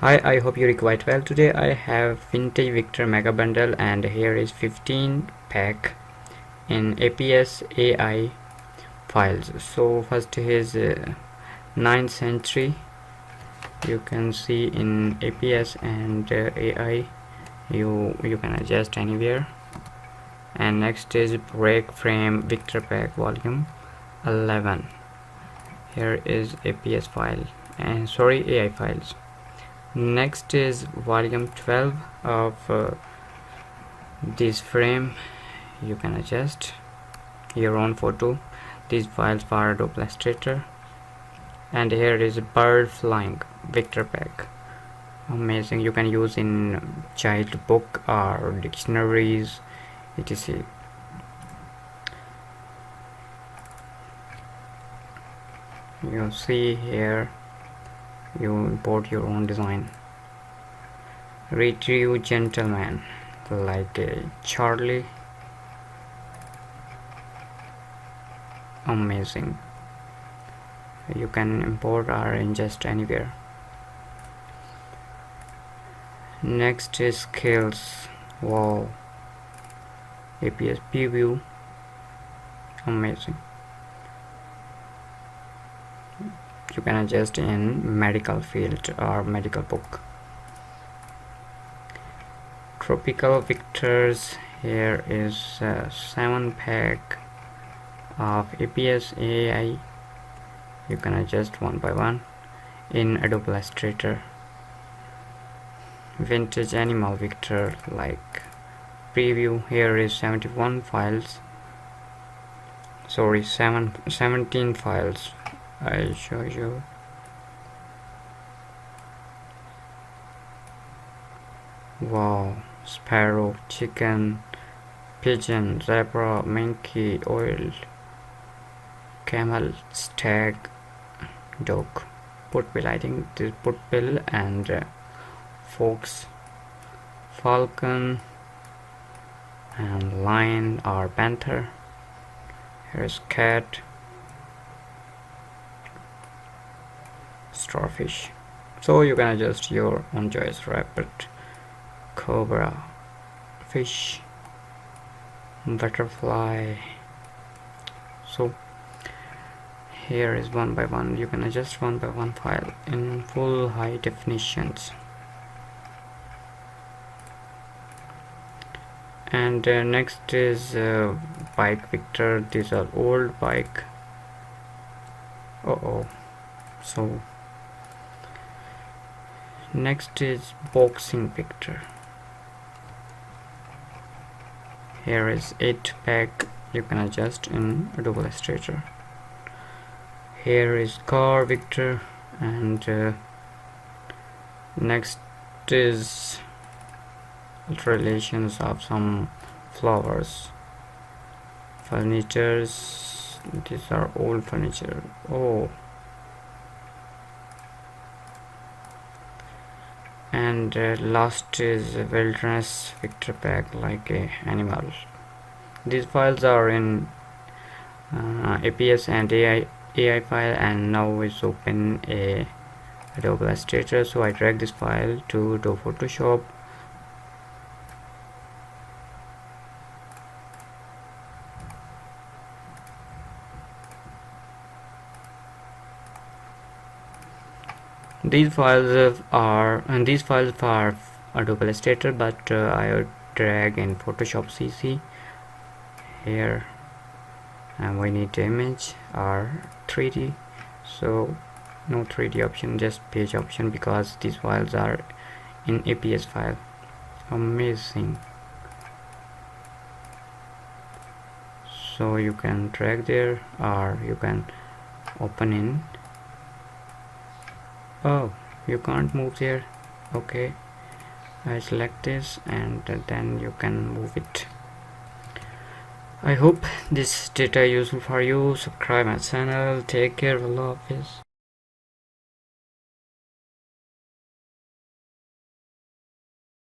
Hi, I hope you're quite well. Today I have Vintage Victor Mega Bundle, and here is 15 pack in EPS AI files. So first is 9th century. You can see in EPS and AI you can adjust anywhere. And next is Break Frame Victor Pack Volume 11. Here is EPS file and AI files. Next is volume 12 of this frame. You can adjust your own photo. These files for Adobe Illustrator. And here is bird flying Victor pack. Amazing. You can use in child book or dictionaries, etc. You see here you import your own design. Retrieve gentleman like a Charlie. Amazing. You can import or ingest anywhere. Next is skills. Wow. EPS preview. Amazing. You can adjust in medical field or medical book. Tropical Victors. Here is 7 pack of EPS AI. You can adjust one by one in Adobe Illustrator. Vintage Animal Victor like preview. Here is 71 files. Sorry, 17 files. I'll show you. Wow. Sparrow, chicken, pigeon, zebra, monkey, oil, camel, stag, dog, putbill. I think this putbill and fox, falcon, and lion or panther. Here's cat, starfish. So you can adjust your own choice. Rabbit, cobra, fish, butterfly. So here is one by one. You can adjust one by one file in full high definitions. And next is bike Victor. These are old bike. So next is boxing Victor. Here is 8 pack. You can adjust in Adobe Illustrator. Here is car Victor, and next is alterations of some flowers. Furnitures. These are old furniture. And last is wilderness Victor pack like a animal. These files are in EPS and AI file, and now it's open a Adobe Illustrator. So I drag this file to Adobe Photoshop. These files are for Adobe Illustrator, but I drag in Photoshop CC here, and we need image or 3D. So no 3D option, just page option, because these files are in EPS file. Amazing. So you can drag there, or you can open in. You can't move there. Okay, I select this and then you can move it. I hope this data is useful for you. Subscribe my channel. Take care. Allah Hafiz.